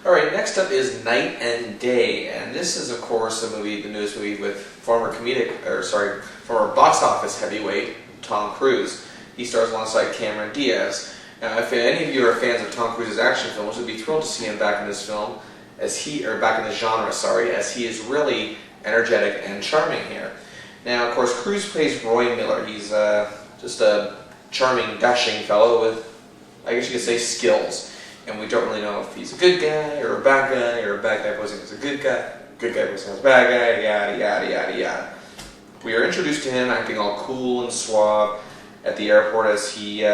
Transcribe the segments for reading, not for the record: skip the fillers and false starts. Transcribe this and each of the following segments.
Alright, next up is Night and Day, and this is of course the newest movie with former box office heavyweight Tom Cruise. He stars alongside Cameron Diaz. Now, if any of you are fans of Tom Cruise's action films, would be thrilled to see him back in this film, back in the genre, as he is really energetic and charming here. Now, of course, Cruise plays Roy Miller. He's just a charming, dashing fellow with, I guess you could say, skills. And we don't really know if he's a good guy or a bad guy posing as a good guy posing as a bad guy, yada, yada, yada, yada. We are introduced to him acting all cool and suave at the airport as he, he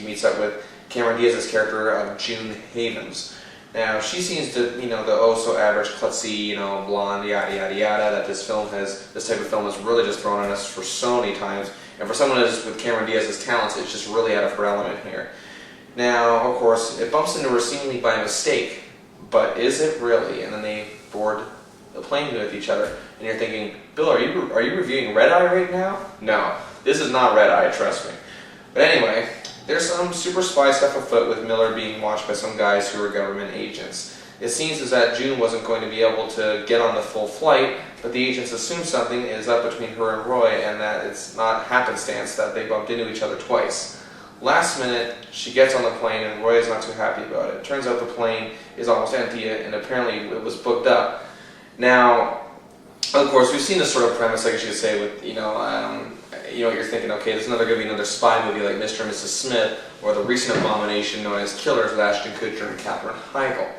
meets up with Cameron Diaz's character of June Havens. Now, she seems to, the oh-so-average, klutzy, blonde, yada, yada, yada, that this type of film has really just thrown on us for so many times. And for someone with Cameron Diaz's talents, it's just really out of her element here. Now, of course, it bumps into her seemingly by mistake, but is it really? And then they board the plane with each other, and you're thinking, Bill, are you reviewing Red Eye right now? No, this is not Red Eye, trust me. But anyway, there's some super spy stuff afoot with Miller being watched by some guys who are government agents. It seems as that June wasn't going to be able to get on the full flight, but the agents assume something is up between her and Roy, and that it's not happenstance that they bumped into each other twice. Last minute, she gets on the plane and Roy is not too happy about it. Turns out the plane is almost empty and apparently it was booked up. Now, of course, we've seen this sort of premise, I guess you could say, with, you're thinking, okay, there's going to be another spy movie like Mr. and Mrs. Smith, or the recent abomination known as Killers with Ashton Kutcher and Katherine Heigl.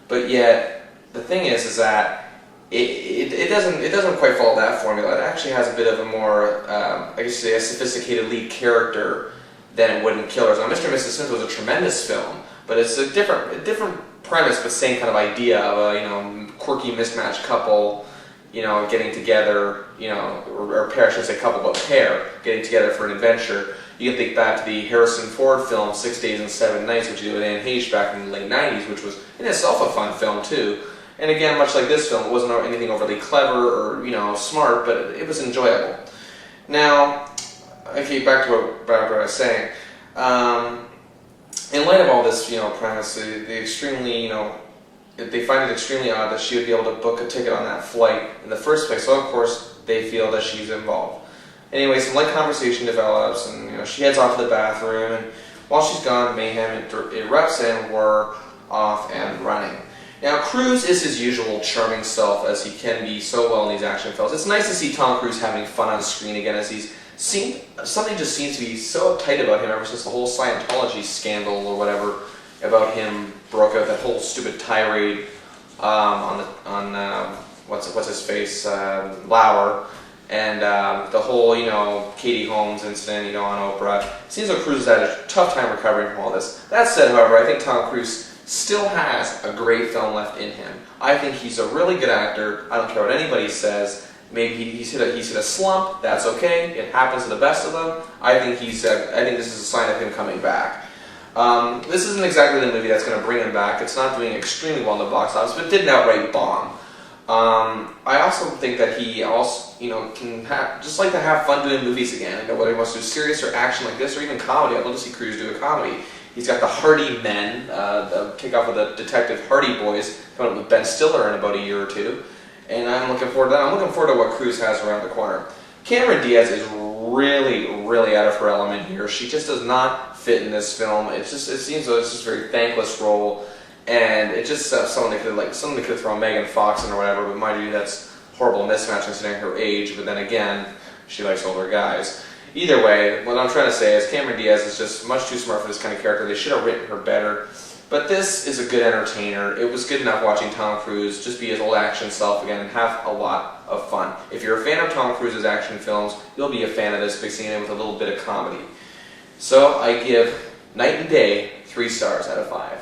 But yet, the thing is that it doesn't quite follow that formula. It actually has a bit of a more, a sophisticated lead character than it would in Killers. Now, Mr. and Mrs. Smith was a tremendous film, but it's a different premise, but same kind of idea of a quirky mismatched couple, getting together, or pair, I shouldn't say couple, but pair, getting together for an adventure. You can think back to the Harrison Ford film 6 Days and 7 Nights, which he did with Anne Heche back in the late 90s, which was in itself a fun film too. And again, much like this film, it wasn't anything overly clever or smart, but it was enjoyable. Now, okay, back to what I was saying. In light of all this, premise, they extremely, they find it extremely odd that she would be able to book a ticket on that flight in the first place. So of course, they feel that she's involved. Anyway, some light conversation develops, and she heads off to the bathroom. And while she's gone, mayhem erupts, and we're off and running. Now, Cruise is his usual charming self, as he can be so well in these action films. It's nice to see Tom Cruise having fun on screen again, as something just seems to be so uptight about him ever since the whole Scientology scandal or whatever about him broke out, that whole stupid tirade on what's his face, Lauer, and the whole Katie Holmes incident on Oprah. It seems like Cruise has had a tough time recovering from all this. That said, however, I think Tom Cruise still has a great film left in him. I think he's a really good actor. I don't care what anybody says. Maybe he's hit a slump. That's okay. It happens to the best of them. I think this is a sign of him coming back. This isn't exactly the movie that's going to bring him back. It's not doing extremely well in the box office, but it didn't outright bomb. I also think that he also, can just like to have fun doing movies again. Whether he wants to do serious or action like this, or even comedy. I'd love to see Cruise do a comedy. He's got the Hardy Men, the kickoff with the Detective Hardy Boys, coming up with Ben Stiller in about a year or two. And I'm looking forward to that. I'm looking forward to what Cruise has around the corner. Cameron Diaz is really, really out of her element here. She just does not fit in this film. It seems like it's just a very thankless role, and it just someone they could throw Megan Fox in or whatever. But mind you, that's horrible mismatch considering her age. But then again, she likes older guys. Either way, what I'm trying to say is Cameron Diaz is just much too smart for this kind of character. They should have written her better. But this is a good entertainer. It was good enough watching Tom Cruise just be his old action self again and have a lot of fun. If you're a fan of Tom Cruise's action films, you'll be a fan of this, mixing it in with a little bit of comedy. So I give Night and Day 3 stars out of 5.